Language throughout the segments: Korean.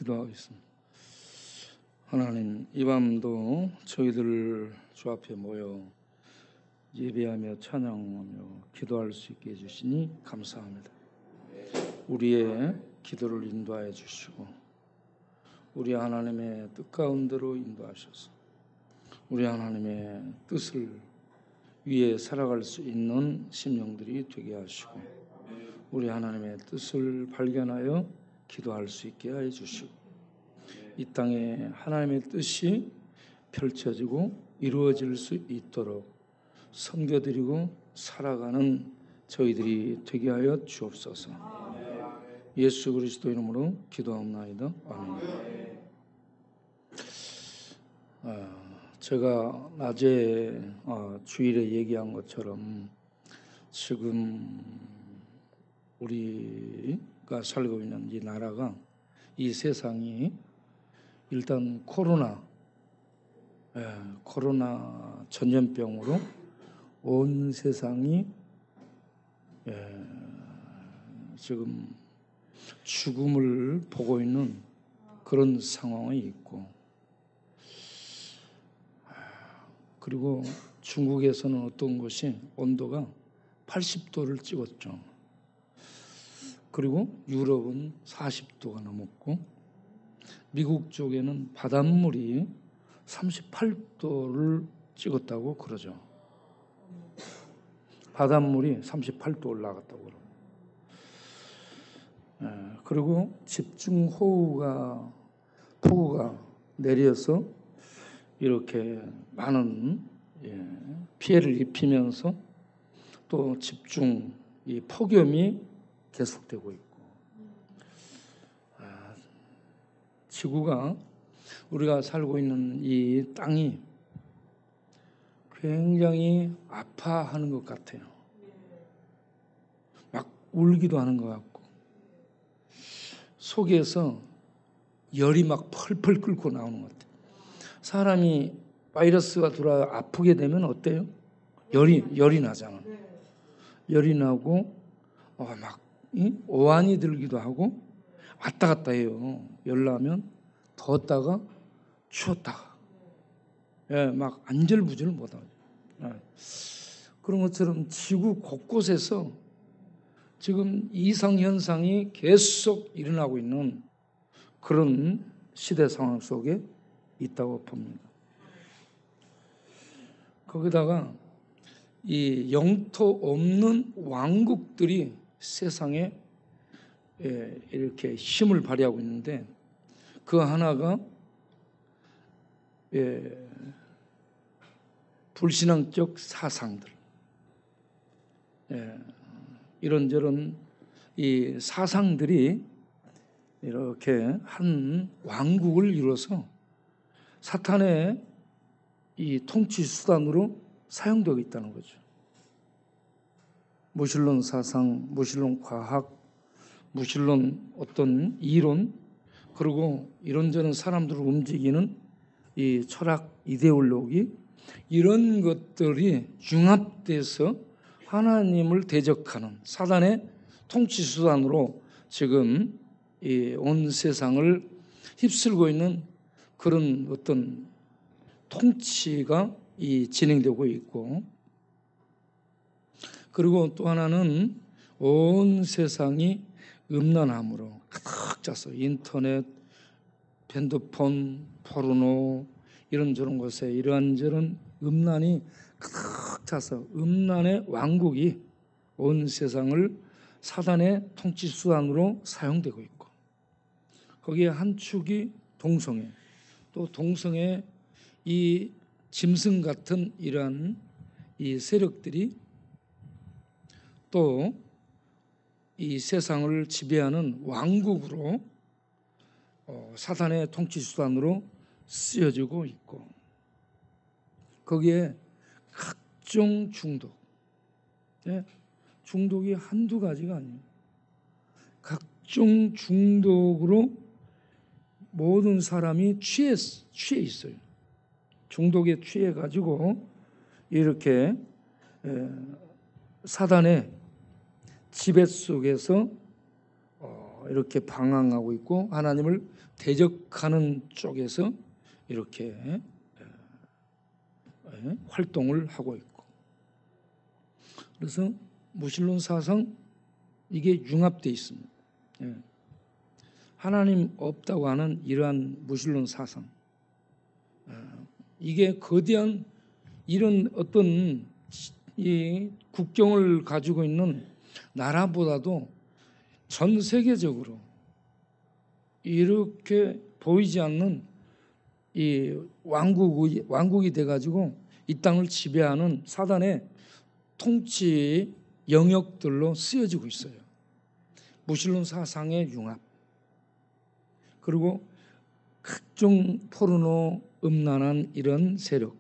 기도하겠습니다. 하나님, 이 밤도 저희들 주 앞에 모여 예배하며 찬양하며 기도할 수 있게 해주시니 감사합니다. 우리의 기도를 인도하여 주시고 우리 하나님의 뜻 가운데로 인도하셔서 우리 하나님의 뜻을 위해 살아갈 수 있는 심령들이 되게 하시고 우리 하나님의 뜻을 발견하여 기도할 수 있게 해 주시고 이 땅에 하나님의 뜻이 펼쳐지고 이루어질 수 있도록 섬겨드리고 살아가는 저희들이 되게 하여 주옵소서. 예수 그리스도 이름으로 기도하옵나이다. 아멘. 제가 낮에 주일에 얘기한 것처럼 지금 우리가 살고 있는 이 나라가, 이 세상이 일단 코로나 전염병으로 온 세상이 지금 죽음을 보고 있는 그런 상황이 있고, 그리고 중국에서는 어떤 곳이 온도가 80도를 찍었죠. 그리고 유럽은 40도가 넘었고 미국 쪽에는 바닷물이 38도를 찍었다고 그러죠. 바닷물이 38도 올라갔다고 그러죠. 그리고 집중호우가 폭우가 내려서 이렇게 많은 피해를 입히면서 또 이 폭염이 계속되고 있고, 지구가, 우리가 살고 있는 이 땅이 굉장히 아파하는 것 같아요. 막 울기도 하는 것 같고 속에서 열이 막 펄펄 끓고 나오는 것 같아요. 사람이 바이러스가 들어와 아프게 되면 어때요? 열이 나잖아. 열이 나고 막 오한이 들기도 하고 왔다 갔다 해요. 열 나면 더웠다가 추웠다가 막 안절부절 못하죠. 그런 것처럼 지구 곳곳에서 지금 이상현상이 계속 일어나고 있는 그런 시대 상황 속에 있다고 봅니다. 거기다가 이 영토 없는 왕국들이 세상에 이렇게 힘을 발휘하고 있는데, 그 하나가 불신앙적 사상들, 이런저런 이 사상들이 이렇게 한 왕국을 이루어서 사탄의 이 통치 수단으로 사용되고 있다는 거죠. 무신론 사상, 무신론 과학, 무신론 어떤 이론, 그리고 이런저런 사람들을 움직이는 이 철학, 이데올로기, 이런 것들이 융합돼서 하나님을 대적하는 사단의 통치 수단으로 지금 이 온 세상을 휩쓸고 있는 그런 어떤 통치가 진행되고 있고, 그리고 또 하나는 온 세상이 음란함으로 가득 찼어. 인터넷, 핸드폰, 포르노, 이런저런 곳에 이러한저런 음란이 가득 차서 음란의 왕국이 온 세상을 사단의 통치 수단으로 사용되고 있고, 거기에 한 축이 동성애, 또 동성애 이 짐승 같은 이러한 이 세력들이 또 이 세상을 지배하는 왕국으로 사탄의 통치 수단으로 쓰여지고 있고, 거기에 각종 중독이 한두 가지가 아니에요. 각종 중독으로 모든 사람이 취해 있어요. 중독에 취해 가지고 이렇게 사단의 지배 속에서 이렇게 방황하고 있고 하나님을 대적하는 쪽에서 이렇게 활동을 하고 있고, 그래서 무신론 사상 이게 융합되어 있습니다. 하나님 없다고 하는 이러한 무신론 사상, 이게 거대한 이런 어떤 이 국경을 가지고 있는 나라보다도 전 세계적으로 이렇게 보이지 않는 이 왕국이 돼가지고 이 땅을 지배하는 사단의 통치 영역들로 쓰여지고 있어요. 무신론 사상의 융합, 그리고 각종 포르노 음란한 이런 세력,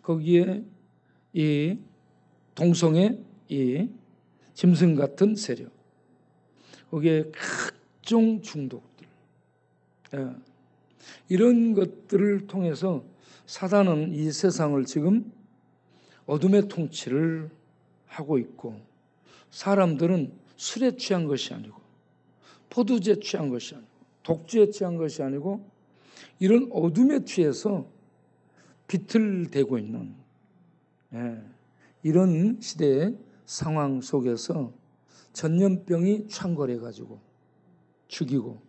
거기에 이 동성애 이 짐승 같은 세력, 거기에 각종 중독들, 이런 것들을 통해서 사단은 이 세상을 지금 어둠의 통치를 하고 있고, 사람들은 술에 취한 것이 아니고 포도주에 취한 것이 아니고 독주에 취한 것이 아니고 이런 어둠에 취해서 비틀대고 있는 이런 시대의 상황 속에서 전염병이 창궐해가지고 죽이고,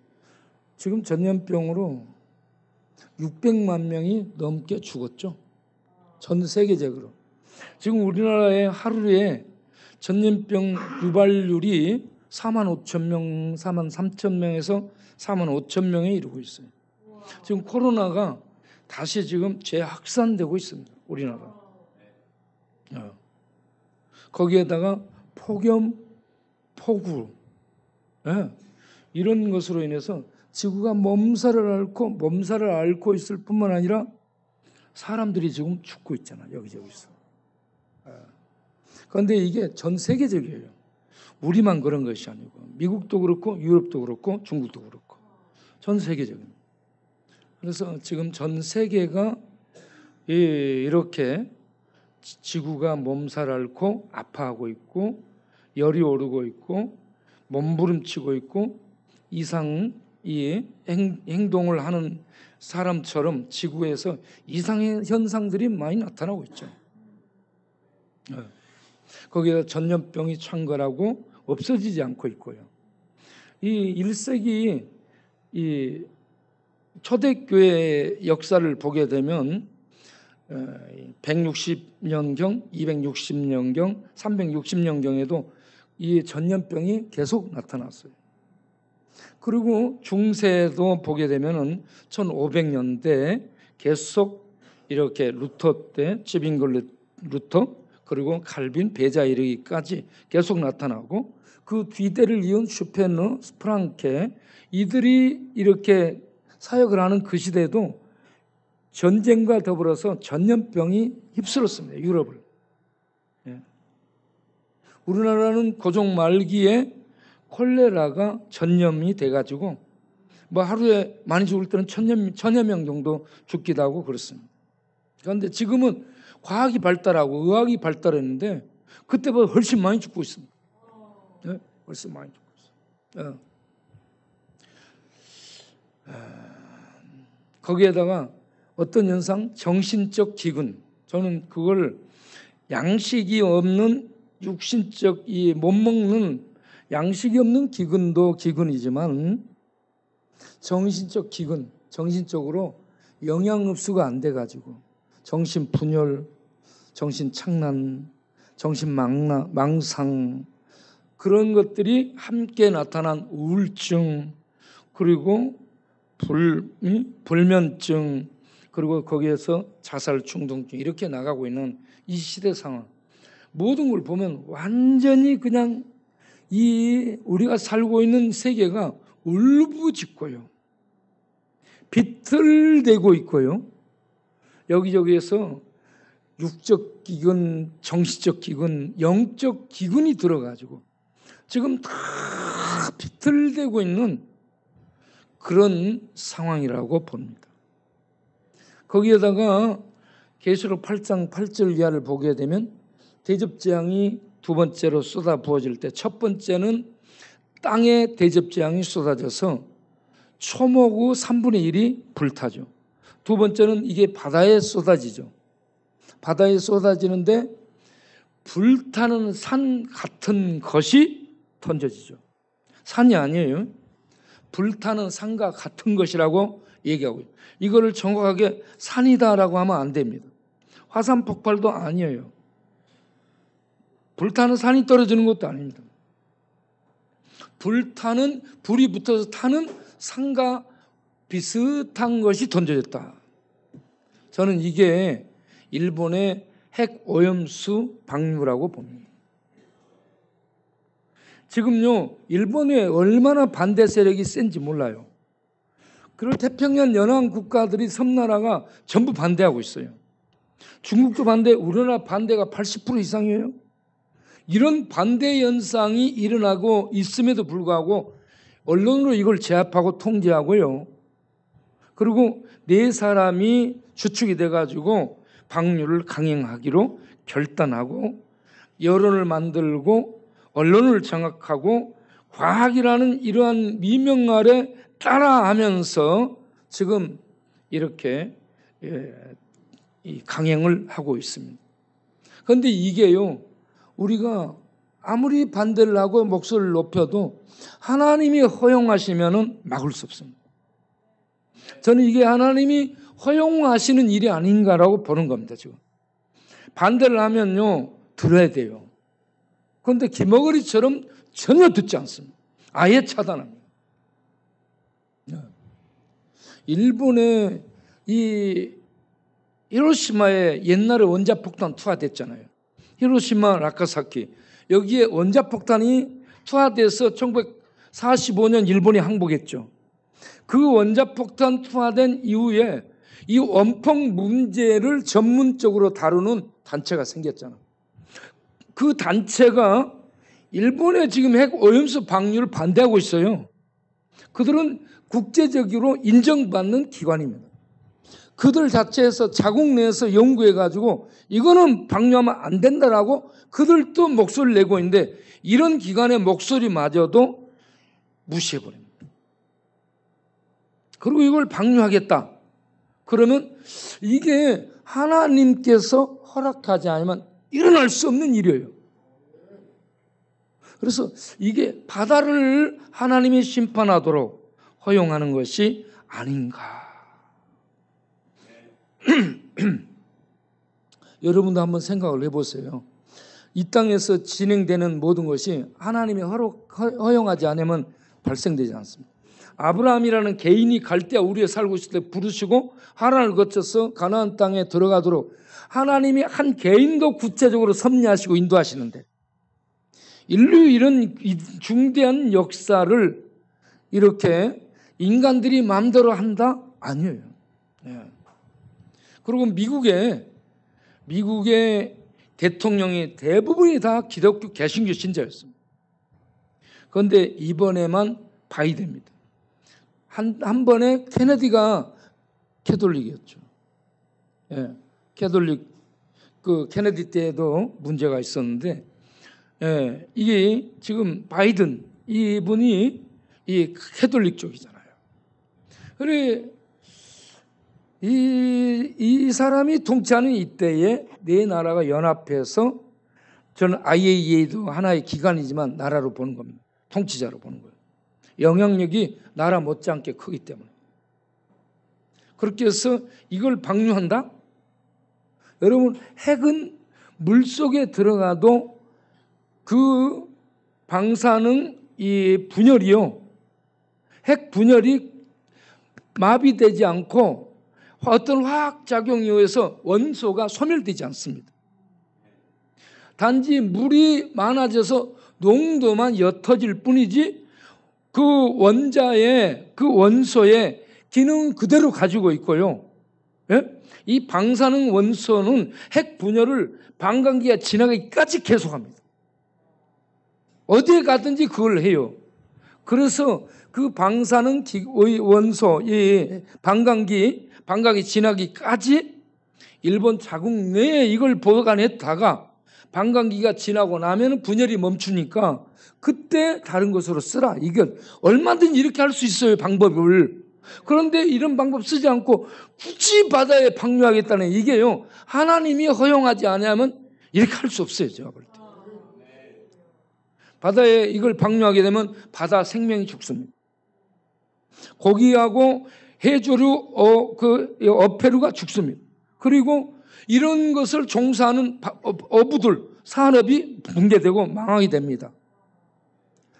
지금 전염병으로 600만 명이 넘게 죽었죠. 전 세계적으로. 지금 우리나라의 하루에 전염병 유발률이 4만 5천 명, 4만 3천 명에서 4만 5천 명에 이르고 있어요. 지금 코로나가 다시 지금 재확산되고 있습니다. 우리나라. 거기에다가 폭염, 폭우, 이런 것으로 인해서 지구가 몸살을 앓고 있을 뿐만 아니라 사람들이 지금 죽고 있잖아. 여기저기서. 그런데 이게 전 세계적이에요. 우리만 그런 것이 아니고 미국도 그렇고 유럽도 그렇고 중국도 그렇고 전 세계적입니다. 그래서 지금 전 세계가 이렇게 지구가 몸살 앓고 아파하고 있고 열이 오르고 있고 몸부림치고 있고 이상 이 행동을 하는 사람처럼 지구에서 이상의 현상들이 많이 나타나고 있죠. 거기에 전염병이 창궐하고 없어지지 않고 있고요. 이 1세기 이 초대교회 역사를 보게 되면 160년경, 260년경, 360년경에도 이 전염병이 계속 나타났어요. 그리고 중세도 보게 되면은 1500년대 계속 이렇게 루터 때 츠빙글 루터, 그리고 칼빈, 베자에 이르기까지 계속 나타나고, 그 뒤대를 이은 슈페너, 스프랑케, 이들이 이렇게 사역을 하는 그 시대에도 전쟁과 더불어서 전염병이 휩쓸었습니다. 유럽을. 우리나라는 고종 말기에 콜레라가 전염이 돼가지고 뭐 하루에 많이 죽을 때는 천여 명 정도 죽기도 하고 그렇습니다. 그런데 지금은 과학이 발달하고 의학이 발달했는데 그때보다 훨씬 많이 죽고 있습니다. 훨씬 많이 죽고 있어요. 거기에다가 어떤 현상, 정신적 기근, 저는 그걸 양식이 없는 육신적 이 못 먹는 양식이 없는 기근도 기근이지만 정신적 기근, 정신적으로 영양 흡수가 안 돼가지고 정신 분열, 정신 착란, 정신 망상, 그런 것들이 함께 나타난 우울증, 그리고 불면증, 그리고 거기에서 자살 충동증, 이렇게 나가고 있는 이 시대 상황, 모든 걸 보면 완전히 그냥 이 우리가 살고 있는 세계가 울부짖고요, 비틀대고 있고요, 여기저기에서 육적 기근, 정신적 기근, 영적 기근이 들어가지고 지금 다 비틀대고 있는 그런 상황이라고 봅니다. 거기에다가 계시록 8장 8절 이하를 보게 되면 대접재앙이 두 번째로 쏟아 부어질 때, 첫 번째는 땅에 대접재앙이 쏟아져서 초목의 3분의 1이 불타죠. 두 번째는 이게 바다에 쏟아지죠. 바다에 쏟아지는데 불타는 산 같은 것이 던져지죠. 산이 아니에요. 불타는 산과 같은 것이라고 얘기하고 있어요. 이거를 정확하게 산이다라고 하면 안 됩니다. 화산 폭발도 아니에요. 불타는 산이 떨어지는 것도 아닙니다. 불타는, 불이 붙어서 타는 산과 비슷한 것이 던져졌다. 저는 이게 일본의 핵 오염수 방류라고 봅니다. 지금요, 일본에 얼마나 반대 세력이 센지 몰라요. 그리고 태평양 연안 국가들이 섬나라가 전부 반대하고 있어요. 중국도 반대, 우리나라 반대가 80% 이상이에요. 이런 반대 현상이 일어나고 있음에도 불구하고 언론으로 이걸 제압하고 통제하고요. 그리고 네 사람이 주축이 돼가지고 방류를 강행하기로 결단하고 여론을 만들고 언론을 장악하고 과학이라는 이러한 미명 아래 따라하면서 지금 이렇게 강행을 하고 있습니다. 그런데 이게요, 우리가 아무리 반대를 하고 목소리를 높여도 하나님이 허용하시면은 막을 수 없습니다. 저는 이게 하나님이 허용하시는 일이 아닌가라고 보는 겁니다. 지금 반대를 하면요, 들어야 돼요. 그런데 김어거리처럼 전혀 듣지 않습니다. 아예 차단합니다. 일본의 이 히로시마에 옛날에 원자폭탄 투하됐잖아요. 히로시마, 나가사키. 여기에 원자폭탄이 투하돼서 1945년 일본이 항복했죠. 그 원자폭탄 투하된 이후에 이 원폭 문제를 전문적으로 다루는 단체가 생겼잖아. 그 단체가 일본의 지금 핵 오염수 방류를 반대하고 있어요. 그들은 국제적으로 인정받는 기관입니다. 그들 자체에서 자국 내에서 연구해가지고 이거는 방류하면 안 된다라고 그들도 목소리를 내고 있는데 이런 기관의 목소리마저도 무시해버립니다. 그리고 이걸 방류하겠다. 그러면 이게 하나님께서 허락하지 않으면 일어날 수 없는 일이에요. 그래서 이게 바다를 하나님이 심판하도록 허용하는 것이 아닌가. 여러분도 한번 생각을 해보세요. 이 땅에서 진행되는 모든 것이 하나님이 허용하지 않으면 발생되지 않습니다. 아브라함이라는 개인이 갈대아 우리에 살고 있을 때 부르시고 하란을 거쳐서 가나안 땅에 들어가도록 하나님이 한 개인도 구체적으로 섭리하시고 인도하시는데 인류 이런 중대한 역사를 이렇게 인간들이 마음대로 한다? 아니에요. 그리고 미국의 대통령이 대부분이 다 기독교 개신교 신자였습니다. 그런데 이번에만 바이든입니다. 한 번에 케네디가 캐톨릭이었죠. 캐톨릭 그 케네디 때도 문제가 있었는데 이게 지금 바이든 이분이 이 캐톨릭 쪽이잖아요. 그래 이 사람이 통치하는 이때에 네 나라가 연합해서 저는 IAEA도 하나의 기관이지만 나라로 보는 겁니다. 통치자로 보는 거예요. 영향력이 나라 못지않게 크기 때문에. 그렇게 해서 이걸 방류한다? 여러분 핵은 물속에 들어가도 그 방사능 이 분열이요. 핵 분열이 마비되지 않고 어떤 화학작용에 의해서 원소가 소멸되지 않습니다. 단지 물이 많아져서 농도만 옅어질 뿐이지 그 원자의 그 원소의 기능은 그대로 가지고 있고요. 이 방사능 원소는 핵 분열을 방광기가 지나가기까지 계속합니다. 어디에 가든지 그걸 해요. 그래서 그 방사능 원소, 이 방광기 지나기까지 일본 자국 내에 이걸 보관했다가 반감기가 지나고 나면 분열이 멈추니까 그때 다른 것으로 쓰라. 이건 얼마든지 이렇게 할 수 있어요, 방법을. 그런데 이런 방법 쓰지 않고 굳이 바다에 방류하겠다는 이게요, 하나님이 허용하지 않으면 이렇게 할 수 없어요, 제가 볼 때. 바다에 이걸 방류하게 되면 바다 생명이 죽습니다. 고기하고 해조류, 어패류가 죽습니다. 그리고 이런 것을 종사하는 어부들, 산업이 붕괴되고 망하게 됩니다.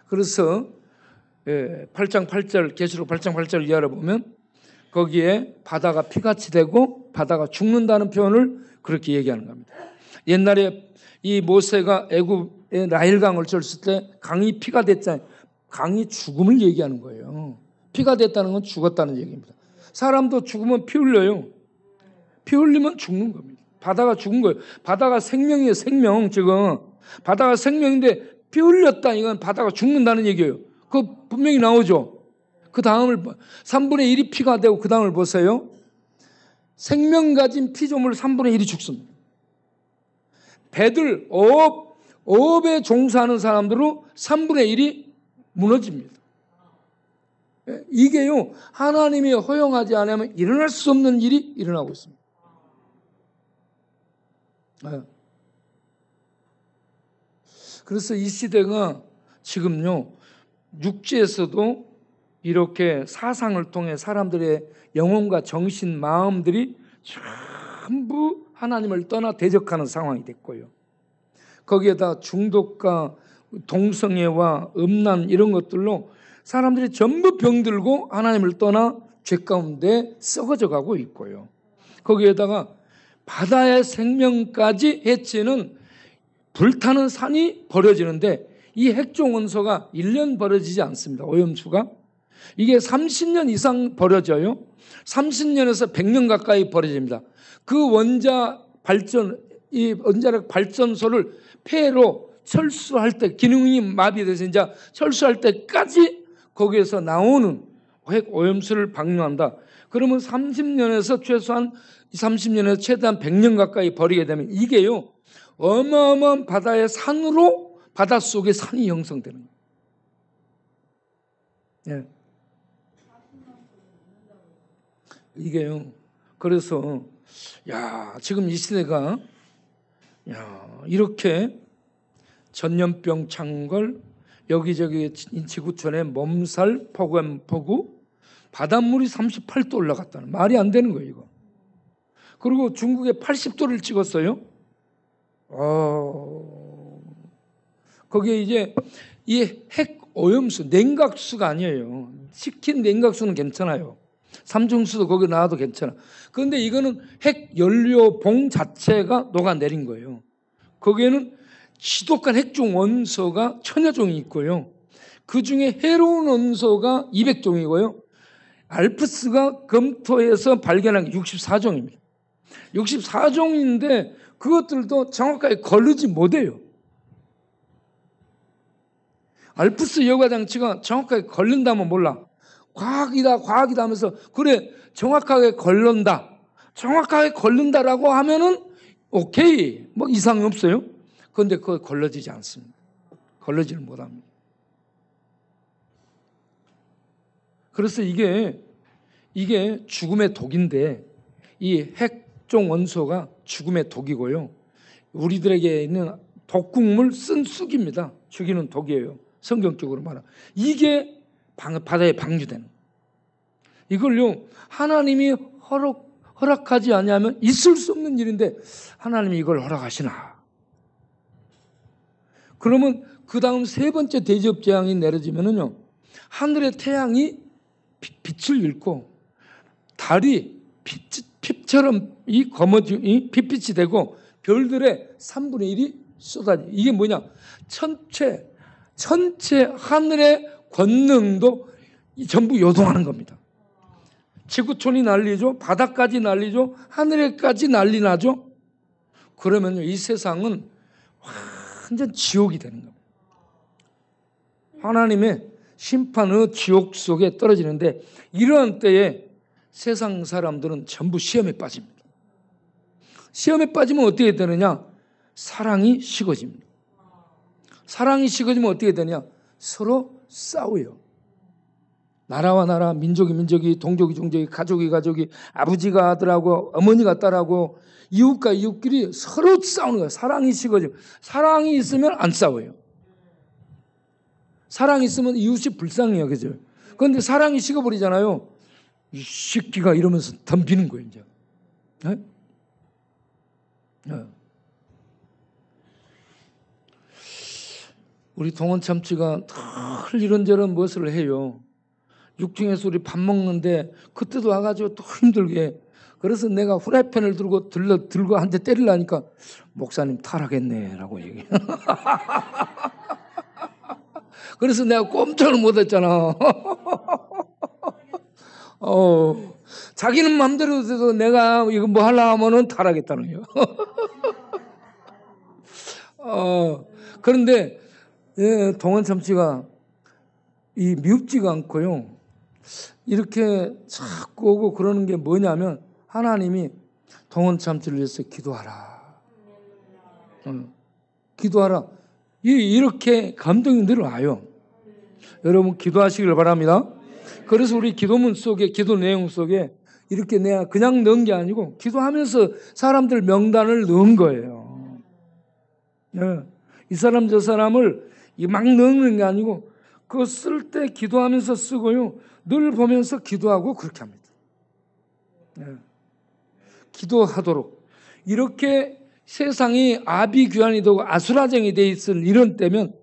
그래서 8장 8절, 계시록 8장 8절 이하를 보면 거기에 바다가 피같이 되고 바다가 죽는다는 표현을 그렇게 얘기하는 겁니다. 옛날에 이 모세가 애굽의 나일강을 쳤을 때 강이 피가 됐잖아요. 강이 죽음을 얘기하는 거예요. 피가 됐다는 건 죽었다는 얘기입니다. 사람도 죽으면 피 흘려요. 피 흘리면 죽는 겁니다. 바다가 죽은 거예요. 바다가 생명이에요, 생명. 지금 바다가 생명인데 피 흘렸다, 이건 바다가 죽는다는 얘기예요. 그거 분명히 나오죠. 그 다음을 3분의 1이 피가 되고 그 다음을 보세요. 생명 가진 피조물 3분의 1이 죽습니다. 배들, 어업에 종사하는 사람들은 3분의 1이 무너집니다. 이게요, 하나님이 허용하지 않으면 일어날 수 없는 일이 일어나고 있습니다. 그래서 이 시대가 지금요, 육지에서도 이렇게 사상을 통해 사람들의 영혼과 정신, 마음들이 전부 하나님을 떠나 대적하는 상황이 됐고요. 거기에다 중독과 동성애와 음란 이런 것들로 사람들이 전부 병들고 하나님을 떠나 죄 가운데 썩어져 가고 있고요. 거기에다가 바다의 생명까지 해치는 불타는 산이 벌어지는데 이 핵종 원소가 1년 벌어지지 않습니다. 오염수가. 이게 30년 이상 벌어져요. 30년에서 100년 가까이 벌어집니다. 그 이 원자력 발전소를 폐로 철수할 때, 기능이 마비돼서 이제 철수할 때까지 거기에서 나오는 핵 오염수를 방류한다. 그러면 30년에서 최소한 30년에서 최대한 100년 가까이 버리게 되면 이게요, 어마어마한 바다의 산으로 바닷속에 산이 형성되는 거예요. 예. 이게요. 그래서 지금 이 시대가 이렇게 전염병 창궐, 여기저기 지구촌에 몸살, 폭우, 바닷물이 38도 올라갔다는, 말이 안 되는 거예요, 이거. 그리고 중국에 80도를 찍었어요. 거기에 이제 이 핵 오염수, 냉각수가 아니에요. 식힌 냉각수는 괜찮아요. 삼중수도 거기 나와도 괜찮아. 그런데 이거는 핵 연료 봉 자체가 녹아내린 거예요. 거기에는 지독한 핵종 원소가 1000여 종이 있고요. 그 중에 해로운 원소가 200종이고요. 알프스가 검토해서 발견한 게 64종입니다. 64종인데 그것들도 정확하게 걸르지 못해요. 알프스 여과 장치가 정확하게 걸린다면 몰라. 과학이다 하면서 그래 정확하게 걸른다라고 하면은 오케이, 뭐 이상이 없어요. 그런데 그거 걸러지지 않습니다. 걸러지를 못합니다. 그래서 이게 죽음의 독인데 이 핵종 원소가 죽음의 독이고요. 우리들에게 있는 독극물 쓴 쑥입니다. 죽이는 독이에요. 성경적으로 말하면. 이게 바다에 방류되는. 이걸요, 하나님이 허락하지 않으면 있을 수 없는 일인데 하나님이 이걸 허락하시나. 그러면 그 다음 세 번째 대지업 재앙이 내려지면은요, 하늘의 태양이 빛을 잃고 달이 빛처럼 빛빛이 되고 별들의 3분의 1이 쏟아져. 이게 뭐냐? 전체 하늘의 권능도 전부 요동하는 겁니다. 지구촌이 난리죠. 바다까지 난리죠. 하늘에까지 난리 나죠. 그러면요, 이 세상은 완전 지옥이 되는 겁니다. 하나님의 심판의 지옥 속에 떨어지는데, 이러한 때에 세상 사람들은 전부 시험에 빠집니다. 시험에 빠지면 어떻게 되느냐? 사랑이 식어집니다. 사랑이 식어지면 어떻게 되냐? 서로 싸워요. 나라와 나라, 민족이 민족이, 동족이 종족이, 가족이 가족이, 아버지가 아들하고 어머니가 딸하고 이웃과 이웃끼리 서로 싸우는 거예요. 사랑이 식어지면. 사랑이 있으면 안 싸워요. 사랑이 있으면 이웃이 불쌍히 여겨져요. 그런데 사랑이 식어버리잖아요. 이 새끼가 이러면서 덤비는 거예요, 이제. 네? 네. 우리 동원 참치가 늘 이런저런 무엇을 해요. 6층에서 우리 밥 먹는데 그때도 와가지고 또 힘들게. 그래서 내가 후라이팬을 들고 한 대 때리려니까 목사님 타락했네 라고 얘기해. 그래서 내가 꼼짝을 못했잖아. 자기는 마음대로 돼서 내가 이거 뭐 하려고 하면은 타락했다는 거예요. 그런데 예, 동원 참치가 이 미흡지가 않고요. 이렇게 자꾸 오고 그러는 게 뭐냐면 하나님이 동원 참치를 위해서 기도하라. 기도하라. 이렇게 감동이 늘어와요. 여러분 기도하시길 바랍니다. 그래서 우리 기도문 속에, 기도 내용 속에 이렇게 내가 그냥 넣은 게 아니고 기도하면서 사람들 명단을 넣은 거예요. 네. 이 사람 저 사람을 막 넣는 게 아니고 그거 쓸 때 기도하면서 쓰고요. 늘 보면서 기도하고 그렇게 합니다. 네. 기도하도록. 이렇게 세상이 아비규환이 되고 아수라장이 돼 있을 이런 때면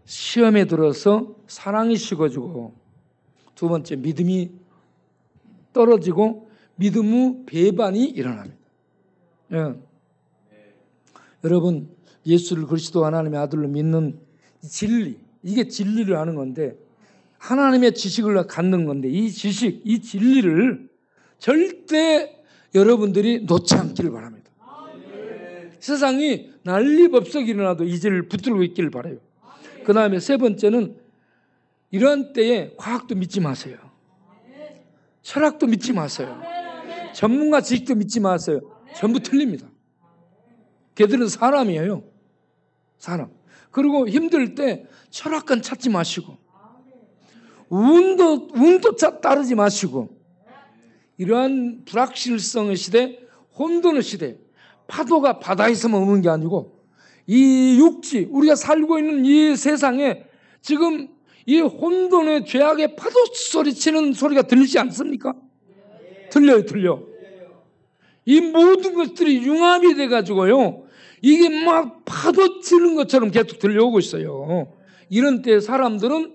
시험에 들어서 사랑이 식어지고 두 번째 믿음이 떨어지고 믿음의 배반이 일어납니다. 예. 여러분 예수를 그리스도 하나님의 아들로 믿는 진리, 이게 진리를 하는 건데 하나님의 지식을 갖는 건데 이 지식, 이 진리를 절대 여러분들이 놓지 않기를 바랍니다. 세상이 난리법석이 일어나도 이 진리를 붙들고 있기를 바라요. 그 다음에 세 번째는 이런 때에 과학도 믿지 마세요. 철학도 믿지 마세요. 전문가 지식도 믿지 마세요. 전부 틀립니다. 걔들은 사람이에요. 사람. 그리고 힘들 때 철학관 찾지 마시고 운도 따르지 마시고 이러한 불확실성의 시대, 혼돈의 시대, 파도가 바다에서만 오는 게 아니고 이 육지, 우리가 살고 있는 이 세상에 지금 이 혼돈의 죄악의 파도 소리치는 소리가 들리지 않습니까? 들려요. 이 모든 것들이 융합이 돼가지고요. 이게 막 파도 치는 것처럼 계속 들려오고 있어요. 이런 때 사람들은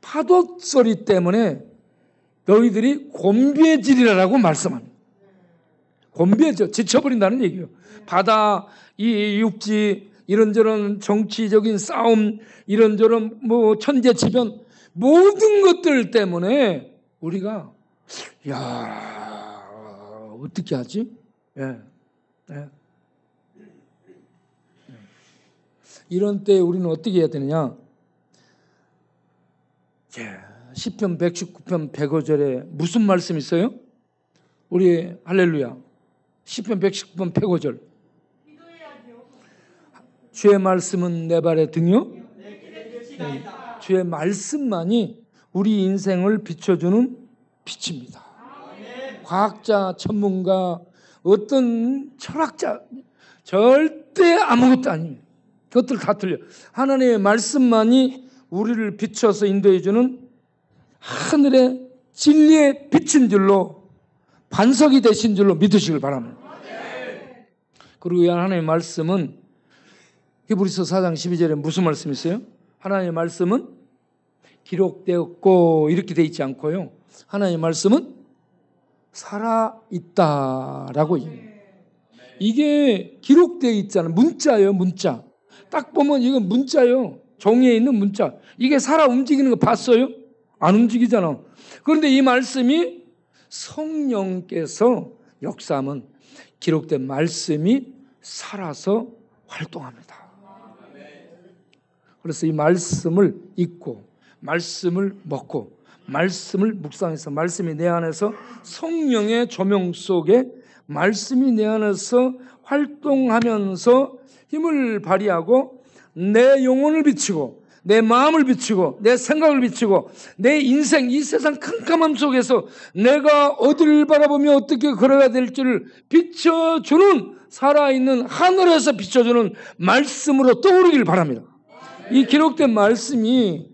파도 소리 때문에 너희들이 곤비해지리라고 말씀합니다. 곤비해져, 지쳐버린다는 얘기예요. 바다, 이 육지, 이런저런 정치적인 싸움, 이런저런 뭐 천재지변, 모든 것들 때문에 우리가 야 어떻게 하지? 예. 예. 이런 때 우리는 어떻게 해야 되느냐? 시편 119편 105절에 무슨 말씀 있어요? 우리 할렐루야. 시편 119편 105절. 주의 말씀은 내 발의 등이요. 네. 주의 말씀만이 우리 인생을 비춰주는 빛입니다. 과학자, 전문가, 어떤 철학자 절대 아무것도 아닙니다. 그것들 다 틀려. 하나님의 말씀만이 우리를 비춰서 인도해주는 하늘의 진리의 빛인 줄로, 반석이 되신 줄로 믿으시길 바랍니다. 그리고 이 하나님의 말씀은 히브리서 4장 12절에 무슨 말씀이 있어요? 하나님의 말씀은 기록되었고 이렇게 돼 있지 않고요. 하나님의 말씀은 살아있다라고 이게 기록되어 있잖아요. 문자예요. 문자. 딱 보면 이건 문자예요. 종이에 있는 문자. 이게 살아 움직이는 거 봤어요? 안 움직이잖아. 그런데 이 말씀이 성령께서 역사하면 기록된 말씀이 살아서 활동합니다. 그래서 이 말씀을 읽고 말씀을 먹고 말씀을 묵상해서 말씀이 내 안에서 성령의 조명 속에 말씀이 내 안에서 활동하면서 힘을 발휘하고 내 영혼을 비추고 내 마음을 비추고 내 생각을 비추고 내 인생 이 세상 캄캄함 속에서 내가 어디를 바라보며 어떻게 걸어야 될지를 비춰주는 살아있는 하늘에서 비춰주는 말씀으로 떠오르길 바랍니다. 이 기록된 말씀이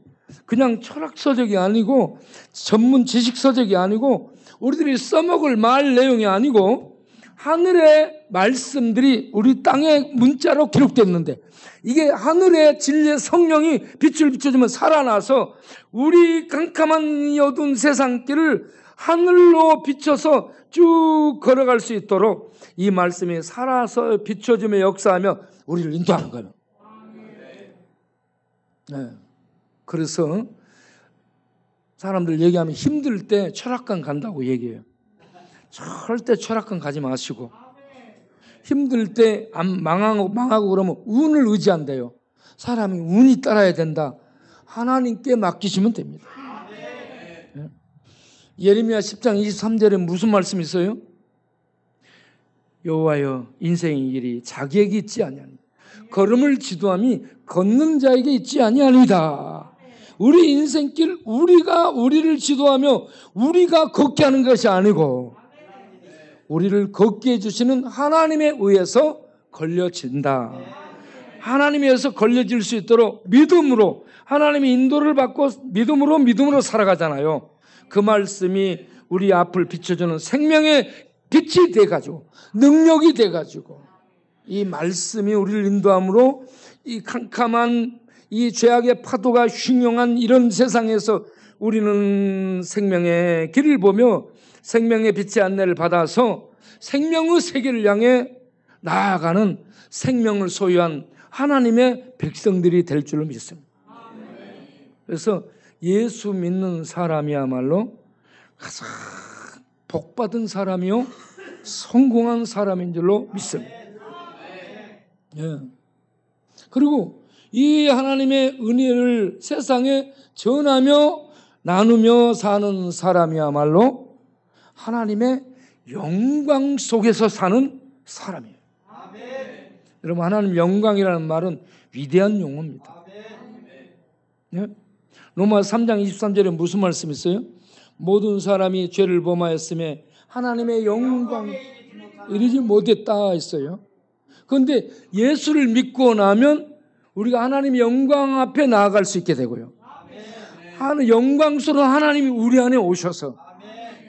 그냥 철학서적이 아니고 전문 지식서적이 아니고 우리들이 써먹을 말 내용이 아니고 하늘의 말씀들이 우리 땅의 문자로 기록됐는데 이게 하늘의 진리의 성령이 빛을 비춰주면 살아나서 우리 캄캄한 어두운 세상길을 하늘로 비춰서 쭉 걸어갈 수 있도록 이 말씀이 살아서 비춰주며 역사하며 우리를 인도하는 거예요. 네. 그래서 사람들 얘기하면 힘들 때 철학관 간다고 얘기해요. 절대 철학관 가지 마시고 힘들 때 망하고 그러면 운을 의지한대요. 사람이 운이 따라야 된다. 하나님께 맡기시면 됩니다. 네. 예레미야 10장 23절에 무슨 말씀이 있어요? 여호와여 인생의 길이 자기에게 있지 아니하니 걸음을 지도함이 걷는 자에게 있지 아니하니이다. 우리 인생길 우리가 우리를 지도하며 우리가 걷게 하는 것이 아니고 우리를 걷게 해주시는 하나님에 의해서 걸려진다. 하나님에 의해서 걸려질 수 있도록 믿음으로 하나님의 인도를 받고 믿음으로 살아가잖아요. 그 말씀이 우리 앞을 비춰주는 생명의 빛이 돼가지고 능력이 돼가지고 이 말씀이 우리를 인도함으로 이 캄캄한 이 죄악의 파도가 흉흉한 이런 세상에서 우리는 생명의 길을 보며 생명의 빛의 안내를 받아서 생명의 세계를 향해 나아가는 생명을 소유한 하나님의 백성들이 될 줄을 믿습니다. 그래서 예수 믿는 사람이야말로 가장 복받은 사람이요 성공한 사람인 줄로 믿습니다. 예. 그리고 이 하나님의 은혜를 세상에 전하며 나누며 사는 사람이야말로 하나님의 영광 속에서 사는 사람이에요. 여러분 하나님 영광이라는 말은 위대한 용어입니다. 예? 로마 3장 23절에 무슨 말씀이 있어요? 모든 사람이 죄를 범하였음에 하나님의 영광 이르지 못했다 했어요. 그런데 예수를 믿고 나면 우리가 하나님의 영광 앞에 나아갈 수 있게 되고요. 영광스러운 하나님이 우리 안에 오셔서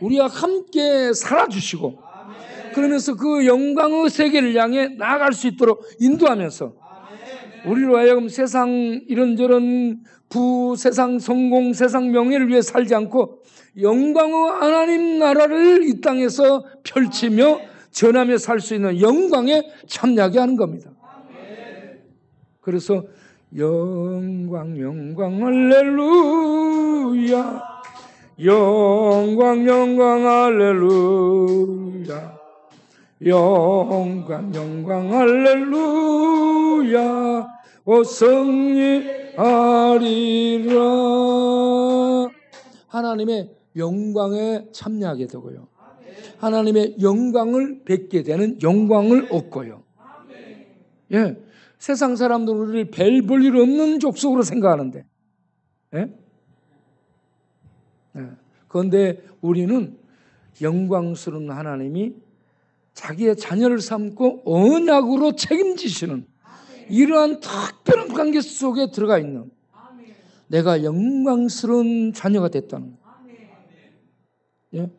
우리와 함께 살아주시고 그러면서 그 영광의 세계를 향해 나아갈 수 있도록 인도하면서 우리로 하여금 세상 이런저런 세상 성공, 세상 명예를 위해 살지 않고 영광의 하나님 나라를 이 땅에서 펼치며 전하며 살 수 있는 영광에 참여하게 하는 겁니다. 그래서 영광 할렐루야 영광 할렐루야 영광 할렐루야 오 승리하리라. 하나님의 영광에 참여하게 되고요. 하나님의 영광을 뵙게 되는 영광을 얻고요. 예, 세상 사람들은 우리를 별 볼 일 없는 족속으로 생각하는데, 예? 예. 그런데 우리는 영광스러운 하나님이 자기의 자녀를 삼고 언약으로 책임지시는 이러한 특별한 관계 속에 들어가 있는 내가 영광스러운 자녀가 됐다는 거예요. 예?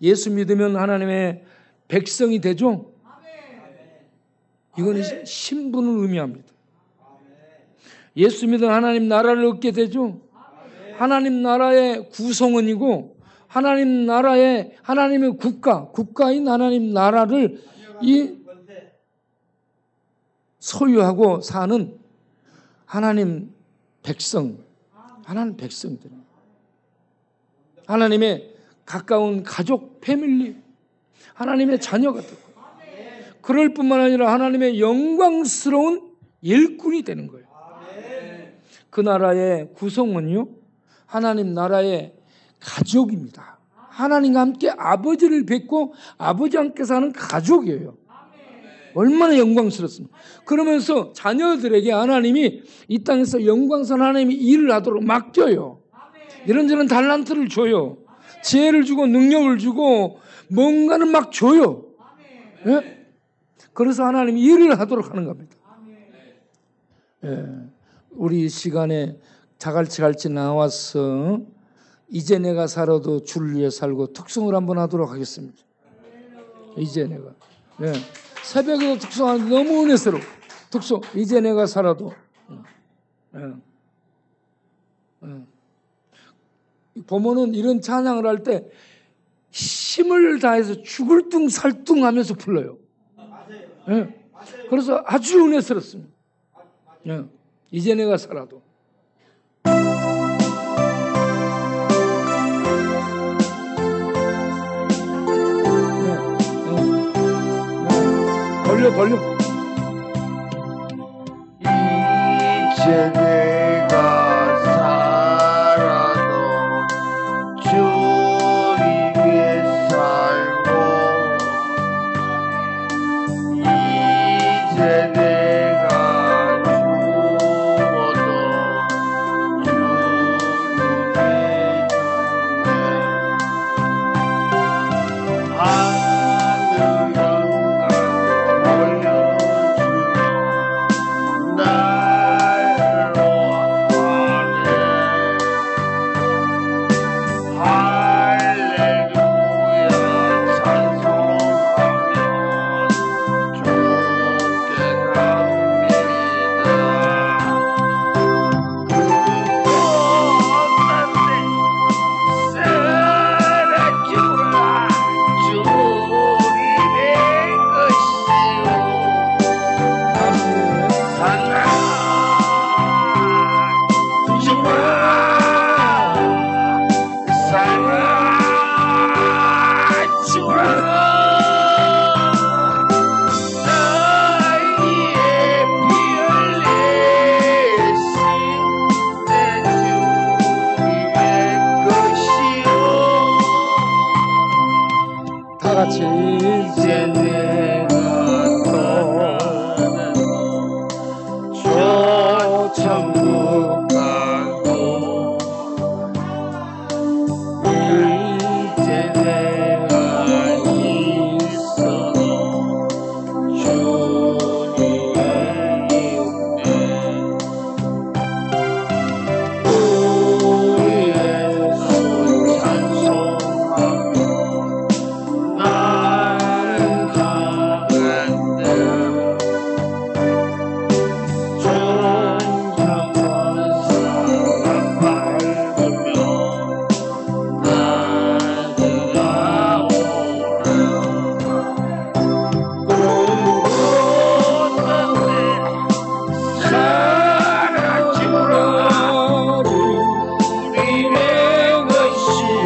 예수 믿으면 하나님의 백성이 되죠? 이건 신분을 의미합니다. 예수 믿으면 하나님 나라를 얻게 되죠? 하나님 나라의 구성원이고 하나님 나라의 하나님의 국가인 하나님 나라를 소유하고 사는 하나님 백성들. 하나님의 가까운 가족, 패밀리, 하나님의 자녀가 되고 그럴 뿐만 아니라 하나님의 영광스러운 일꾼이 되는 거예요. 그 나라의 구성원이요 하나님 나라의 가족입니다. 하나님과 함께 아버지를 뵙고 아버지와 함께 사는 가족이에요. 얼마나 영광스럽습니까? 그러면서 자녀들에게 하나님이 이 땅에서 영광스러운 하나님이 일을 하도록 맡겨요. 이런저런 달란트를 줘요. 지혜를 주고 능력을 주고 뭔가는 막 줘요. 예? 그래서 하나님이 일을 하도록 하는 겁니다. 예. 우리 시간에 자갈치갈치 나와서 이제 내가 살아도 주를 위해 살고 특송을 한번 하도록 하겠습니다. 이제 내가. 예. 새벽에도 특송하는 너무 은혜스러워. 특송. 이제 내가 살아도. 예. 예. 보면은 이런 찬양을 할 때 힘을 다해서 죽을 둥 살둥 하면서 불러요. 예. 그래서 아주 은혜스럽습니다. 예. 이제 내가 살아도. 벌려. 이제 내가 살아도 주를 위해 살고 이제 내가 죽어도 주를 위해 죽네 하늘 영광 같이 이제 내가 떠나고 저 천국 가고 이제 내가 있어도 주님의 이웃에 우리의 손 찬송하며 나는 가는데 존경한 사랑 밟으며 나는 아오라 고난에 사라지라 우리의 것이요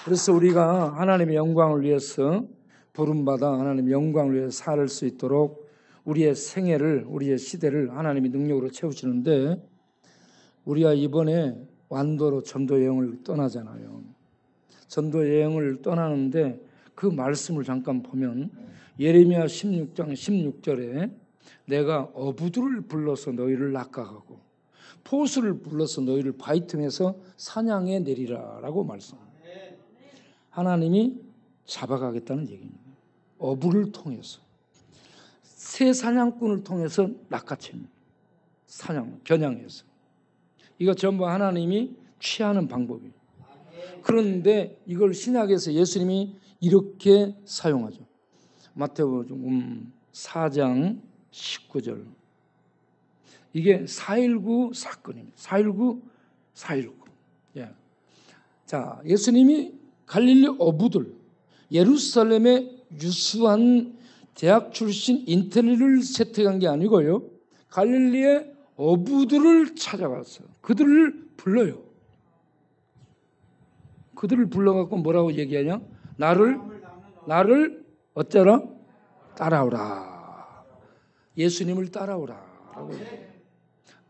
그래서 우리가 하나님의 영광을 위해서 부름받아 하나님의 영광을 위해 살 수 있도록 우리의 생애를, 우리의 시대를 하나님의 능력으로 채우시는데, 우리가 이번에 완도로 전도 여행을 떠나잖아요. 전도 여행을 떠나는데 그 말씀을 잠깐 보면 예레미야 16장 16절에 내가 어부들을 불러서 너희를 낚아가고 포수를 불러서 너희를 바위 틈에서 사냥해 내리라 라고 말씀합니다. 하나님이 잡아가겠다는 얘기입니다. 어부를 통해서, 새 사냥꾼을 통해서 낚아챕니다. 사냥, 겨냥해서. 이거 전부 하나님이 취하는 방법이에요. 그런데 이걸 신약에서 예수님이 이렇게 사용하죠. 마태복음 4장 19절. 이게 4.19 사건입니다. 4.19. 예. 자, 예수님이 갈릴리 어부들, 예루살렘의 유수한 대학 출신 인텔리를 채택한 게 아니고요. 갈릴리의 어부들을 찾아가서 그들을 불러요. 그들을 불러갖고 뭐라고 얘기하냐? 나를 어쩌라? 따라오라. 예수님을 따라오라.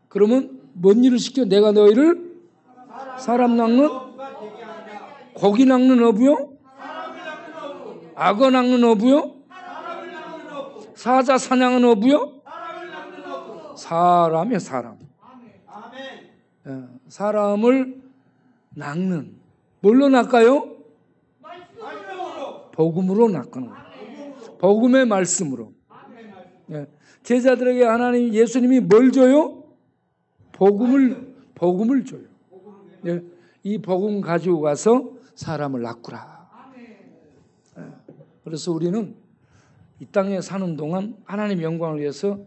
그러면 뭔 일을 시켜? 내가 너희를 사람 낚는 고기 낚는 어부요? 악어 낚는 어부요? 사자 사냥하는 어부요? 사람이요, 사람. 사람을 낚는. 뭘로 낚아요? 복음으로 낚는 거예요. 복음의 말씀으로. 제자들에게 하나님, 예수님이 뭘 줘요? 복음을 줘요. 이 복음 가지고 가서 사람을 낚으라. 그래서 우리는 이 땅에 사는 동안 하나님 영광을 위해서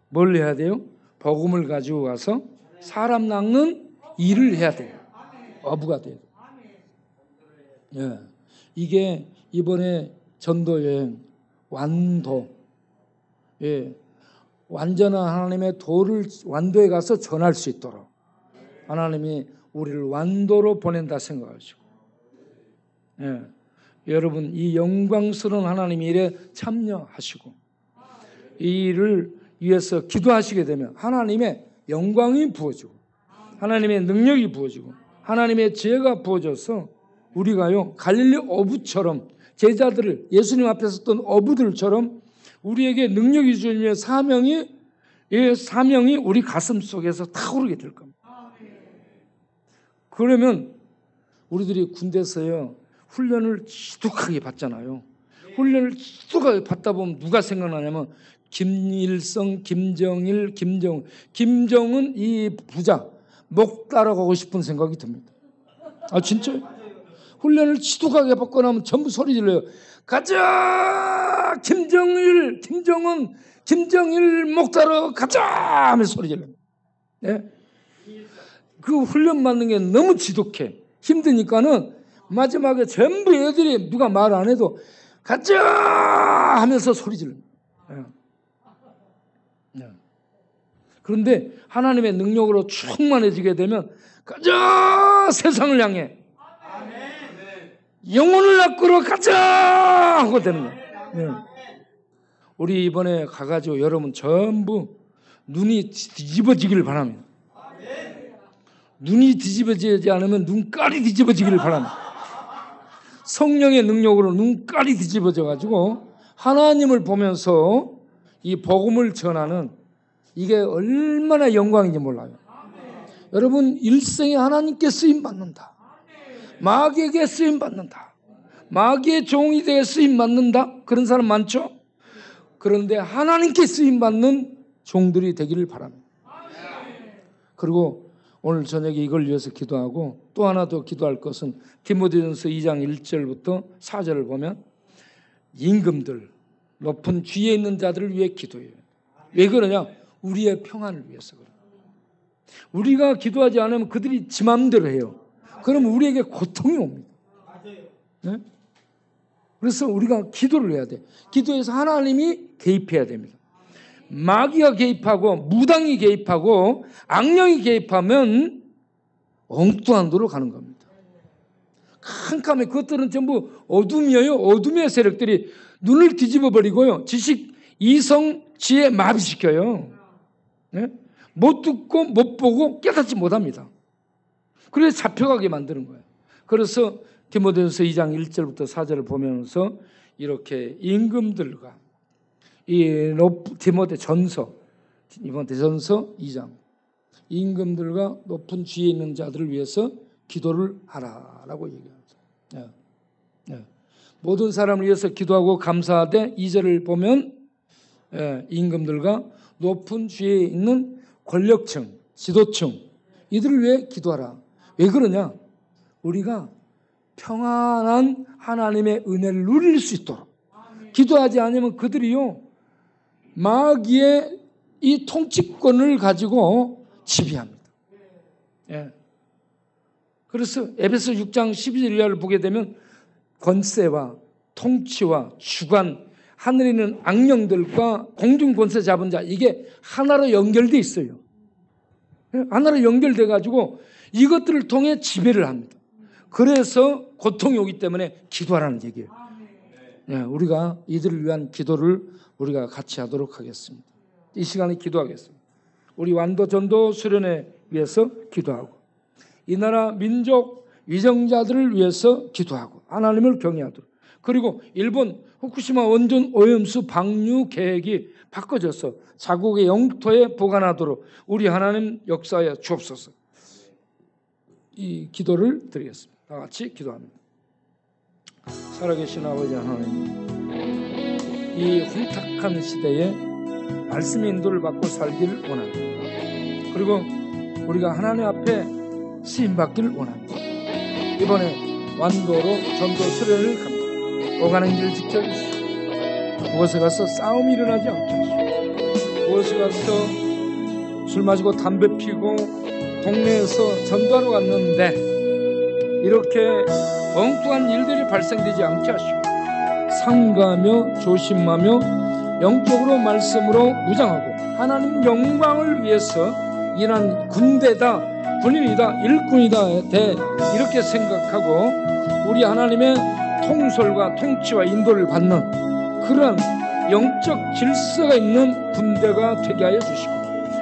뭘 해야 돼요? 복음을 가지고 가서 사람 낚는 일을 해야 돼요. 어부가 돼요. 이게 이번에 전도 여행 완도, 완전한 하나님의 도를 완도에 가서 전할 수 있도록 하나님이 우리를 완도로 보낸다 생각하시고, 여러분 이 영광스러운 하나님의 일에 참여하시고 이 일을 위해서 기도하시게 되면 하나님의 영광이 부어지고 하나님의 능력이 부어지고 하나님의 지혜가 부어져서 우리가요 갈릴리 어부처럼 제자들을 예수님 앞에 섰던 어부들처럼 우리에게 능력이 주시며 사명이 우리 가슴 속에서 타오르게 될 겁니다. 그러면 우리들이 군대에서요 훈련을 지독하게 받잖아요. 훈련을 지독하게 받다 보면 누가 생각나냐면 김일성, 김정일, 김정은 이 부자 목 따라가고 싶은 생각이 듭니다. 아 진짜요? 훈련을 지독하게 받고 나면 전부 소리 질러요. 가자! 김정일, 김정은, 김정일 목 따라 가자! 하면서 소리 질러요. 그 훈련 받는 게 너무 지독해. 힘드니까는 마지막에 전부 애들이 누가 말 안 해도 가자! 하면서 소리 질러요. 그런데 하나님의 능력으로 충만해지게 되면 가자! 세상을 향해 영혼을 낚으러 가자! 하고 되는 거예요. 우리 이번에 가가지고 여러분 전부 눈이 뒤집어지기를 바랍니다. 눈이 뒤집어지지 않으면 눈깔이 뒤집어지기를 바랍니다. 성령의 능력으로 눈깔이 뒤집어져가지고 하나님을 보면서 이 복음을 전하는 이게 얼마나 영광인지 몰라요. 여러분 일생에 하나님께 쓰임받는다. 마귀에게 쓰임받는다. 마귀의 종이 되어 쓰임받는다. 그런 사람 많죠? 그런데 하나님께 쓰임받는 종들이 되기를 바랍니다. 그리고 오늘 저녁에 이걸 위해서 기도하고 또 하나 더 기도할 것은 디모데전서 2장 1절부터 4절을 보면 임금들, 높은 지위에 있는 자들을 위해 기도해요. 왜 그러냐? 우리의 평안을 위해서 그래요. 우리가 기도하지 않으면 그들이 지 맘대로 해요. 그러면 우리에게 고통이 옵니다. 네? 그래서 우리가 기도를 해야 돼. 기도해서 하나님이 개입해야 됩니다. 마귀가 개입하고 무당이 개입하고 악령이 개입하면 엉뚱한 도로 가는 겁니다. 캄캄해. 그것들은 전부 어둠이에요. 어둠의 세력들이 눈을 뒤집어 버리고요. 지식, 이성, 지혜 마비시켜요. 네? 못 듣고 못 보고 깨닫지 못합니다. 그래서 잡혀가게 만드는 거예요. 그래서 디모데전서 2장 1절부터 4절을 보면서 이렇게 임금들과 이 디모데전서 이번 대전서 2장 임금들과 높은 지위에 있는 자들을 위해서 기도를 하라라고 얘기합니다. 모든 사람을 위해서 기도하고 감사하되 2절을 보면 임금들과 높은 지위에 있는 권력층, 지도층 이들을 위해 기도하라. 왜 그러냐? 우리가 평안한 하나님의 은혜를 누릴 수 있도록 기도하지 않으면 그들이요 마귀의 이 통치권을 가지고 지배합니다. 그래서 에베소 6장 12절 이하를 보게 되면 권세와 통치와 주관 하늘에 있는 악령들과 공중 권세 잡은 자, 이게 하나로 연결돼 있어요. 하나로 연결돼 가지고 이것들을 통해 지배를 합니다. 그래서 고통이 오기 때문에 기도하라는 얘기예요. 우리가 이들을 위한 기도를 우리가 같이 하도록 하겠습니다. 이 시간에 기도하겠습니다. 우리 완도 전도 수련회 위해서 기도하고, 이 나라 민족 위정자들을 위해서 기도하고, 하나님을 경외하도록. 그리고 일본 후쿠시마 원전 오염수 방류 계획이 바꿔져서 자국의 영토에 보관하도록 우리 하나님 역사에 주옵소서. 이 기도를 드리겠습니다. 다 같이 기도합니다. 살아계신 아버지 하나님, 이 혼탁한 시대에 말씀의 인도를 받고 살기를 원합니다. 그리고 우리가 하나님 앞에 쓰임받기를 원합니다. 이번에 완도로 전도 수련을 갑니다. 오가는 길 지켜주시고, 그곳에 가서 싸움이 일어나지 않게 하시고, 그곳에 가서 술 마시고 담배 피고 동네에서 전도하러 갔는데 이렇게 엉뚱한 일들이 발생되지 않게 하시고, 삼가하며 조심하며 영적으로 말씀으로 무장하고 하나님 영광을 위해서 일한 군대다, 군인이다, 일꾼이다 이렇게 생각하고 우리 하나님의 통솔과 통치와 인도를 받는 그런 영적 질서가 있는 군대가 되게 하여 주시고,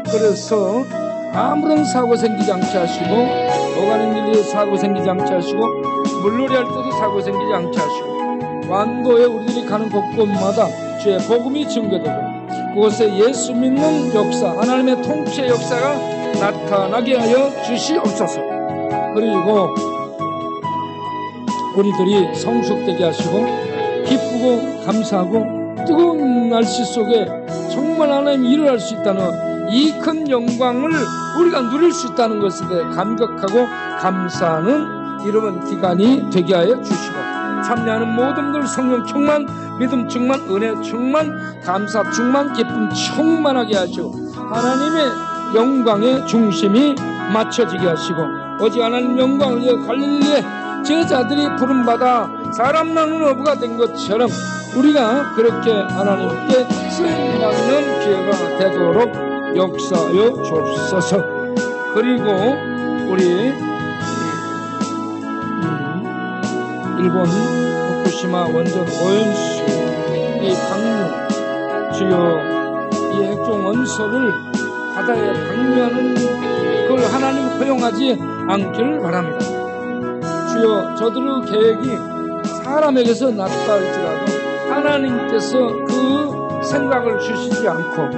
그래서 아무런 사고 생기지 않게 하시고, 오가는 길에 사고 생기지 않게 하시고, 물놀이 할 때도 사고 생기지 않게 하시고, 완도에 우리들이 가는 곳곳마다 주의 복음이 증거되고 그곳에 예수 믿는 역사, 하나님의 통치의 역사가 나타나게 하여 주시옵소서. 그리고 우리들이 성숙되게 하시고 기쁘고 감사하고 뜨거운 날씨 속에 정말 하나님 일을 할 수 있다는 이 큰 영광을 우리가 누릴 수 있다는 것에 대해 감격하고 감사하는 이런 기간이 되게 하여 주시고, 참여하는 모든 들 성령 충만, 믿음 충만, 은혜 충만, 감사 충만, 기쁨 충만하게 하시고 하나님의 영광의 중심이 맞춰지게 하시고, 오직 하나님 영광을 위해 갈릴리의 제자들이 부름받아 사람 나누는 어부가 된 것처럼 우리가 그렇게 하나님께 쓰임받는 기회가 되도록 역사하여 주옵소서. 그리고 우리 일본 후쿠시마 원전 오염수 이 방류, 주여 이 핵종 원소를 바다에 방류하는 그걸 하나님 허용하지 않기를 바랍니다. 주여, 저들의 계획이 사람에게서 났다 할지라도 하나님께서 그 생각을 주시지 않고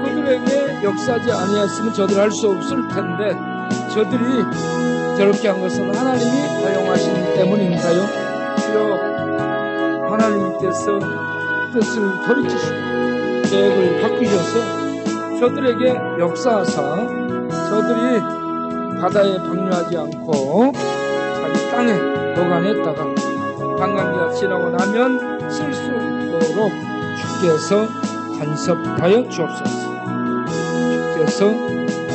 그들에게 역사하지 아니했으면 저들 할 수 없을 텐데, 저들이 저렇게 한 것은 하나님이 허용하신 때문인가요? 주여, 하나님께서 뜻을 돌이키시고 계획을 바꾸셔서 저들에게 역사하사 저들이 바다에 방류하지 않고 자기 땅에 보관했다가 관광기가 지나고 나면 쓸 수 있도록 주께서 간섭하여 주옵소서. 주께서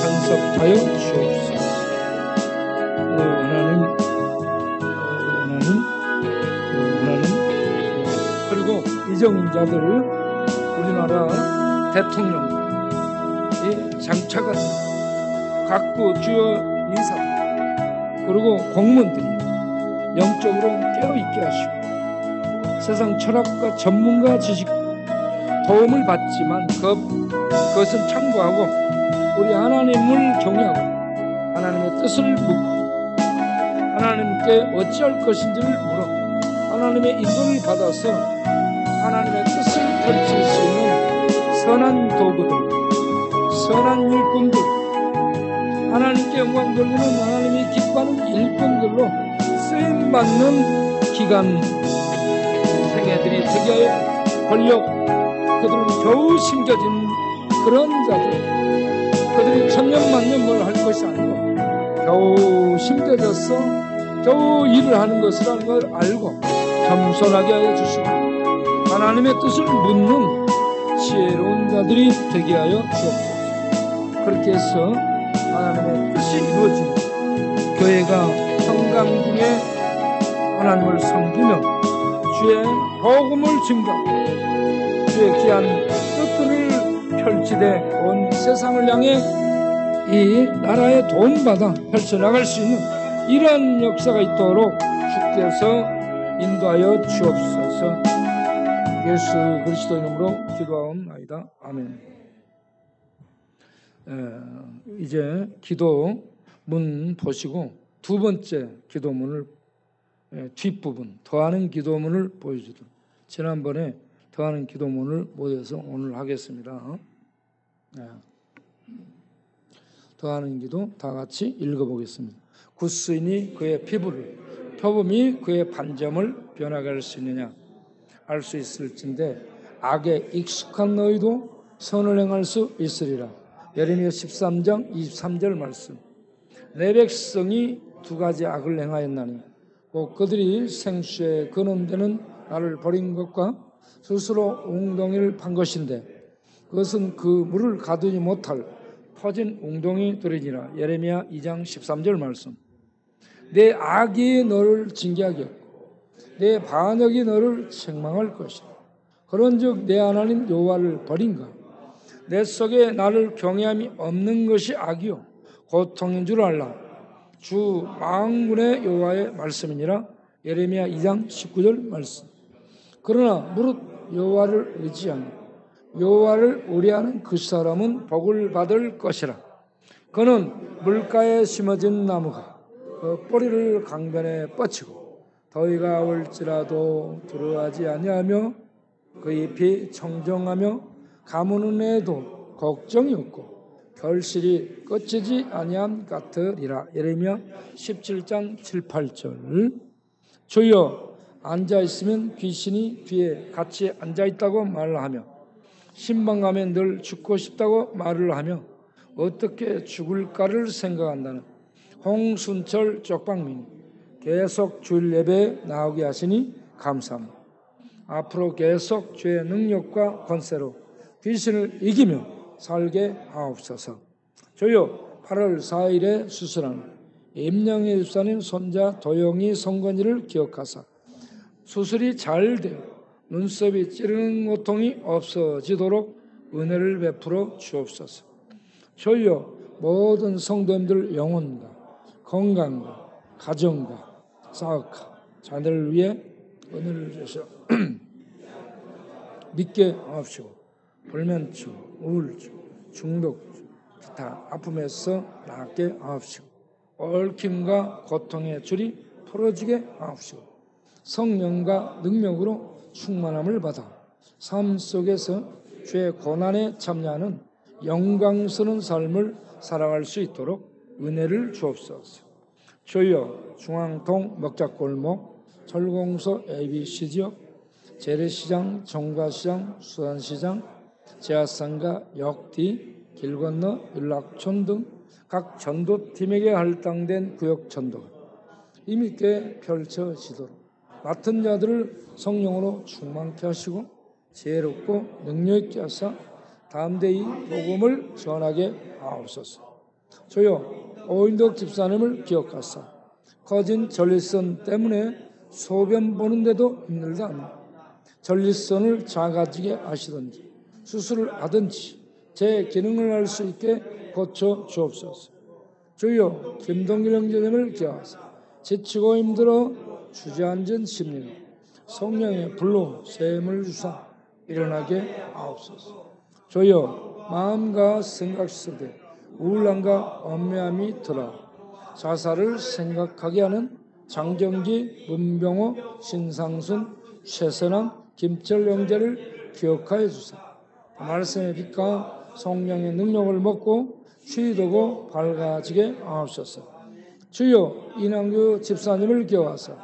간섭하여 주옵소서. 하나님. 그리고 이정자들을 우리나라 대통령과 장차관, 각부 주요 인사, 그리고 공무원들이 영적으로 깨어있게 하시고 세상 철학과 전문가 지식 도움을 받지만 그것은 참고하고 우리 하나님을 경외하고 하나님의 뜻을 묻고 하나님께 어찌할 것인지를 물어 하나님의 인도를 받아서 하나님의 뜻을 펼칠 수 있는 선한 도구들, 선한 일꾼들, 하나님께 영광 돌리는 하나님이 기뻐하는 일꾼들로 쓰임받는 기간 생애들이 되게 하여 권력, 그들은 겨우 심겨진 그런 자들, 그들이 천년만년 뭘 할 것이 아니고 겨우 심겨져서 겨우 일을 하는 것이라는 걸 알고 겸손하게 하여 주시고 하나님의 뜻을 묻는 지혜로운 자들이 되게 하여 주옵소서. 그렇게 해서 하나님의 뜻이 이루어지고 교회가 평강 중에 하나님을 섬기며 주의 복음을 증거하고 주의 귀한 뜻들을 펼치되 온 세상을 향해 이 나라의 도움받아 펼쳐나갈 수 있는 이러한 역사가 있도록 주께서 인도하여 주옵소서. 예수 그리스도 이름으로 기도하옵나이다. 아멘. 이제 기도문 보시고 두 번째 기도문을 뒷부분 더하는 기도문을 보여주도록, 지난번에 더하는 기도문을 모여서 오늘 하겠습니다. 더하는 기도 다 같이 읽어보겠습니다. 굿수인이 그의 피부를, 표범이 그의 반점을 변하게 할 수 있느냐? 알 수 있을진데 악에 익숙한 너희도 선을 행할 수 있으리라. 예레미야 13장 23절 말씀. 내 백성이 두 가지 악을 행하였나니 곧 그들이 생수에 근원되는 나를 버린 것과 스스로 웅덩이를 판 것인데 그것은 그 물을 가두지 못할 퍼진 웅덩이들이니라. 예레미야 2장 13절 말씀. 내 악이 너를 징계하겠고 내 반역이 너를 책망할 것이라. 그런즉 내 하나님 여호와를 버린가? 내 속에 나를 경외함이 없는 것이 악이요 고통인 줄 알라. 주 만군의 여호와의 말씀이니라. 예레미야 2장 19절 말씀. 그러나 무릇 여호와를 의지하며 여호와를 의뢰하는 그 사람은 복을 받을 것이라. 그는 물가에 심어진 나무가 그 뿌리를 강변에 뻗치고 더위가 올지라도 두려워하지 아니하며 그 잎이 청정하며 가무는 애도 걱정이 없고 결실이 꺾이지 아니함 같으리라. 예레미야 17장 7, 8절. 주여, 앉아있으면 귀신이 뒤에 같이 앉아있다고 말하며 신방감에 늘 죽고 싶다고 말을 하며 어떻게 죽을까를 생각한다는 홍순철 쪽방민이 계속 주일 예배에 나오게 하시니 감사합니다. 앞으로 계속 주의 능력과 권세로 귀신을 이기며 살게 하옵소서. 주여, 8월 4일에 수술하는 임영애 집사님 손자 도영이 성건이를 기억하사 수술이 잘 되어 눈썹이 찌르는 고통이 없어지도록 은혜를 베풀어 주옵소서. 주여, 모든 성도님들 영혼과 건강과 가정과 사업과 자녀를 위해 은혜를 주셔 믿게 하옵시고 불면증, 우울증, 중독증, 기타 아픔에서 낫게 하옵시고 얽힘과 고통의 줄이 풀어지게 하옵시고 성령과 능력으로 충만함을 받아 삶 속에서 주의 고난에 참여하는 영광스러운 삶을 살아갈 수 있도록 은혜를 주옵소서. 주여, 중앙동 먹자골목, 철공소 ABC 지역, 재래시장, 정과시장, 수산시장, 제아상가, 역뒤, 길 건너, 윤락촌 등 각 전도팀에게 할당된 구역 전도가 힘있게 펼쳐지도록 맡은 자들을 성령으로 충만케 하시고 지혜롭고 능력있게 하사 담대히 복음을 전하게 하옵소서. 주여, 오인덕 집사님을 기억하사 커진 전립선 때문에 소변 보는데도 힘들다. 전립선을 작아지게 하시든지 수술을 하든지 제 기능을 할 수 있게 고쳐 주옵소서. 주여, 김동길 형제님을 기억하사 지치고 힘들어 주저앉은 심령 성령의 불로 샘을 주사 일어나게 하옵소서. 주여, 마음과 생각 속에 우울함과 엄매함이 들어 자살을 생각하게 하는 장정기, 문병호, 신상순, 최선암, 김철 형제를 기억하여 주사 말씀의 빛과 성령의 능력을 먹고 취도고 밝아지게 하옵소서. 주여, 이남규 집사님을 기억하사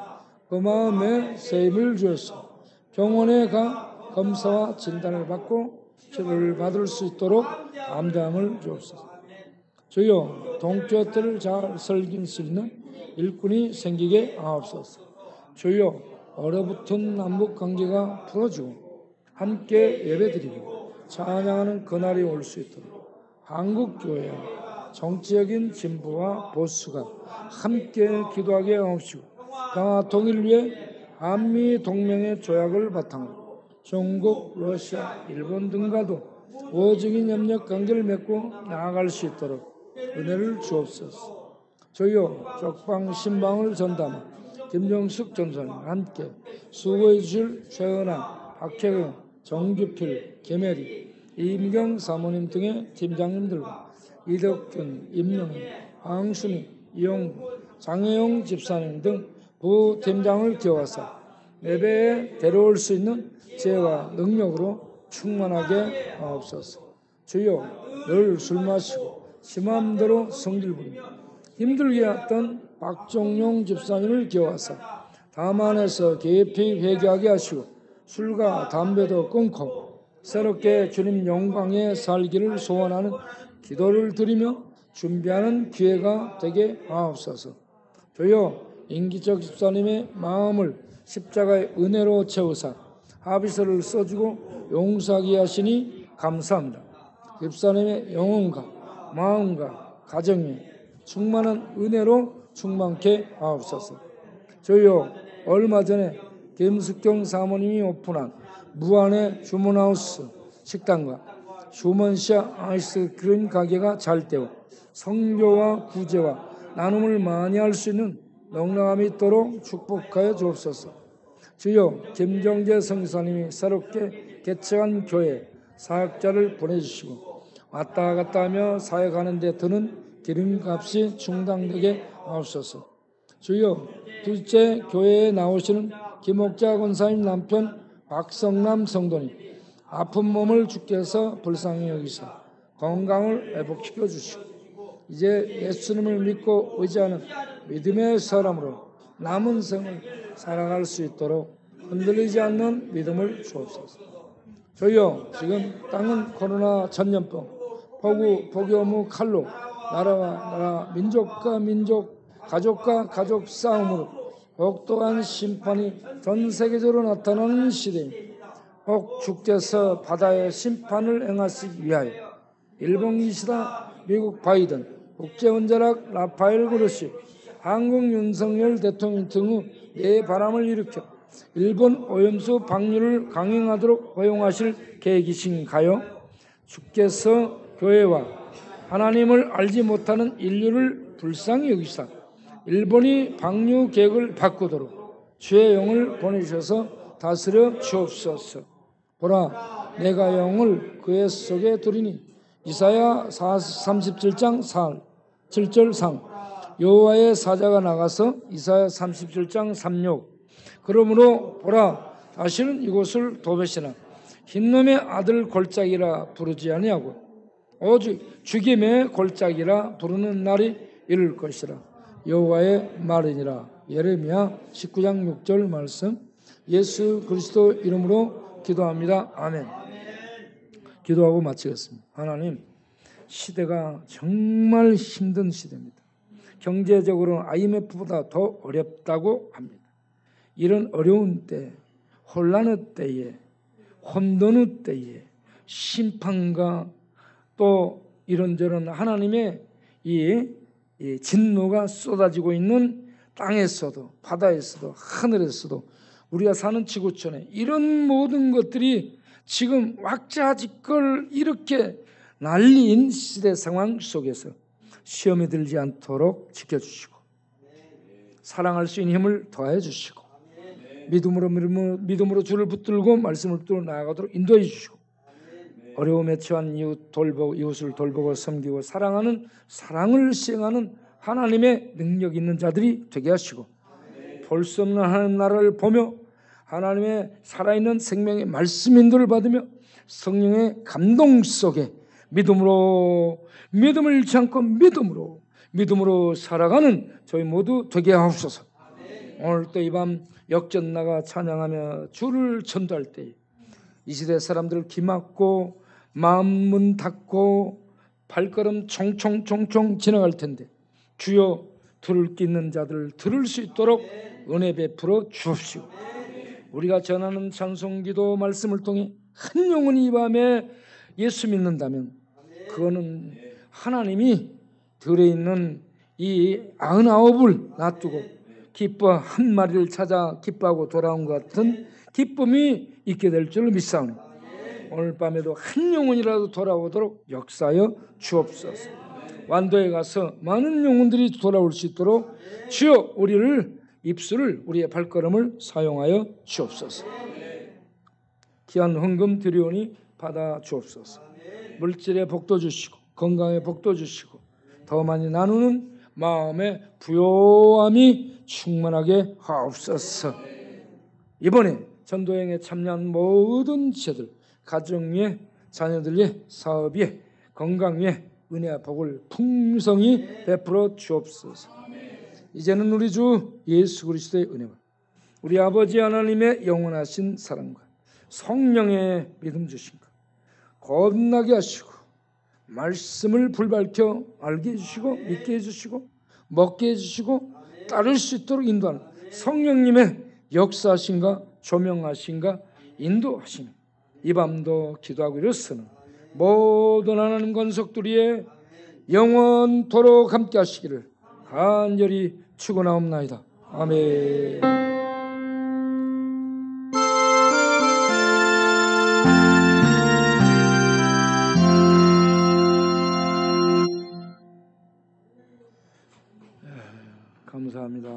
그 마음에 세임을 주어서 병원에 가 검사와 진단을 받고 치료를 받을 수 있도록 담대함을 주옵소서. 주여, 동쪽들을 잘 섬길 수 있는 일꾼이 생기게 하옵소서. 주여, 얼어붙은 남북관계가 풀어지고 함께 예배드리고 찬양하는 그날이 올 수 있도록 한국교회 정치적인 진보와 보수가 함께 기도하게 하옵시고 평화 통일을 위해 한미 동맹의 조약을 바탕으로 중국, 러시아, 일본 등과도 우호적인 협력 관계를 맺고 나아갈 수 있도록 은혜를 주옵소서. 주여, 적방 신방을 전담한 김정숙 전사님과 함께 수고해 주실 최은아, 박혜경, 정규필, 김혜리, 임경 사모님 등의 팀장님들과 이덕균, 임영희, 황순희, 이용구, 장혜영 집사님 등 부팀장을 기억하사 예배에 데려올 수 있는 지혜와 능력으로 충만하게 하옵소서. 주여, 늘 술 마시고 지맘대로 성질 부리며 힘들게 했던 박종용 집사님을 기억하사 다만에서 깊이 회개하게 하시고 술과 담배도 끊고 새롭게 주님 영광에 살기를 소원하는 기도를 드리며 준비하는 기회가 되게 하옵소서. 주여, 임기적 집사님의 마음을 십자가의 은혜로 채우사 합의서를 써주고 용서하게 하시니 감사합니다. 집사님의 영혼과 마음과 가정에 충만한 은혜로 충만케 하옵소서. 주여, 얼마 전에 김숙경 사모님이 오픈한 무안의 주문하우스 식당과 휴먼시아 아이스크림 가게가 잘 되어 성교와 구제와 나눔을 많이 할 수 있는 넉넉함이 있도록 축복하여 주옵소서. 주여, 김정재 성사님이 새롭게 개척한 교회 사역자를 보내주시고 왔다 갔다 하며 사역하는 데 드는 기름값이 충당되게 하옵소서. 주여, 둘째 교회에 나오시는 김옥자 권사님 남편 박성남 성도님 아픈 몸을 주께서 불쌍히 여기사 건강을 회복시켜 주시고 이제 예수님을 믿고 의지하는 믿음의 사람으로 남은 생을 살아갈 수 있도록 흔들리지 않는 믿음을 주옵소서. 주여, 지금 땅은 코로나 전염병, 폭우, 폭염의 칼로 나라와 나라, 민족과 민족, 가족과 가족 싸움으로 혹독한 심판이 전 세계적으로 나타나는 시대입니다. 혹 주께서 바다의 심판을 행하시기 위하여 일본 기시다, 미국 바이든, 국제원자력 라파엘 그루시, 한국 윤석열 대통령 등의 내바람을 일으켜 일본 오염수 방류를 강행하도록 허용하실 계획이신가요? 주께서 교회와 하나님을 알지 못하는 인류를 불쌍히 여기사 일본이 방류 계획을 바꾸도록 주의 영을 보내주셔서 다스려 주옵소서. 보라, 내가 영을 그의 속에 두리니 이사야 37장 7절 상 여호와의 사자가 나가서 이사야 37장 3욕 그러므로 보라, 다시는 이곳을 도벳이나 흰놈의 아들 골짜기라 부르지 아니하고 오직 죽임의 골짜기라 부르는 날이 이를 것이라. 여호와의 말이니라. 예레미야 19장 6절 말씀. 예수 그리스도 이름으로 기도합니다. 아멘. 기도하고 마치겠습니다. 하나님, 시대가 정말 힘든 시대입니다. 경제적으로는 IMF보다 더 어렵다고 합니다. 이런 어려운 때, 혼란의 때에, 혼돈의 때에 심판과 또 이런저런 하나님의 이 진노가 쏟아지고 있는 땅에서도 바다에서도 하늘에서도 우리가 사는 지구촌에 이런 모든 것들이 지금 왁자지껄 이렇게 난리인 시대 상황 속에서 시험에 들지 않도록 지켜주시고 사랑할 수 있는 힘을 더해 주시고 믿음으로 주를 붙들고 말씀을 붙들고 나아가도록 인도해 주시고 어려움에 처한 이웃을 돌보고 섬기고 사랑하는 사랑을 시행하는 하나님의 능력 있는 자들이 되게 하시고 볼 수 없는 하나님 나라를 보며 하나님의 살아있는 생명의 말씀 인도를 받으며 성령의 감동 속에 믿음을 잃지 않고 믿음으로 살아가는 저희 모두 되게 하옵소서. 오늘 또 이 밤 역전 나가 찬양하며 주를 전도할 때 이 시대 사람들을 기막고 마음 문 닫고 발걸음 총총 지나갈 텐데 주여 들을 게 있는 자들 들을 수 있도록 은혜 베풀어 주옵시고 우리가 전하는 찬송기도 말씀을 통해 한 영혼이 이 밤에 예수 믿는다면 그거는 하나님이 들에 있는 이 99을 놔두고 기뻐 한 마리를 찾아 기뻐하고 돌아온 것 같은 기쁨이 있게 될 줄로 믿사오니 오늘 밤에도 한 영혼이라도 돌아오도록 역사하여 주옵소서. 완도에 가서 많은 영혼들이 돌아올 수 있도록 주여 우리를 입술을 우리의 발걸음을 사용하여 주옵소서. 귀한 헌금 드리오니 받아 주옵소서. 물질의 복도 주시고 건강의 복도 주시고 더 많이 나누는 마음의 부요함이 충만하게 하옵소서. 이번에 전도행에 참여한 모든 지체들 가정 위에 자녀들 위에 사업 위에 건강 위에 은혜와 복을 풍성히 베풀어 주옵소서. 이제는 우리 주 예수 그리스도의 은혜와 우리 아버지 하나님의 영원하신 사랑과 성령의 믿음 주신 것 겁나게 하시고 말씀을 불발켜 알게 해주시고 믿게 해주시고 먹게 해주시고 따를 수 있도록 인도하는 성령님의 역사하신가 조명하신가 인도하시는 이 밤도 기도하고 일어서는 모든 하나님 권속들이의 영원토록 함께 하시기를 간절히 축원하옵나이다. 아멘. 감사합니다.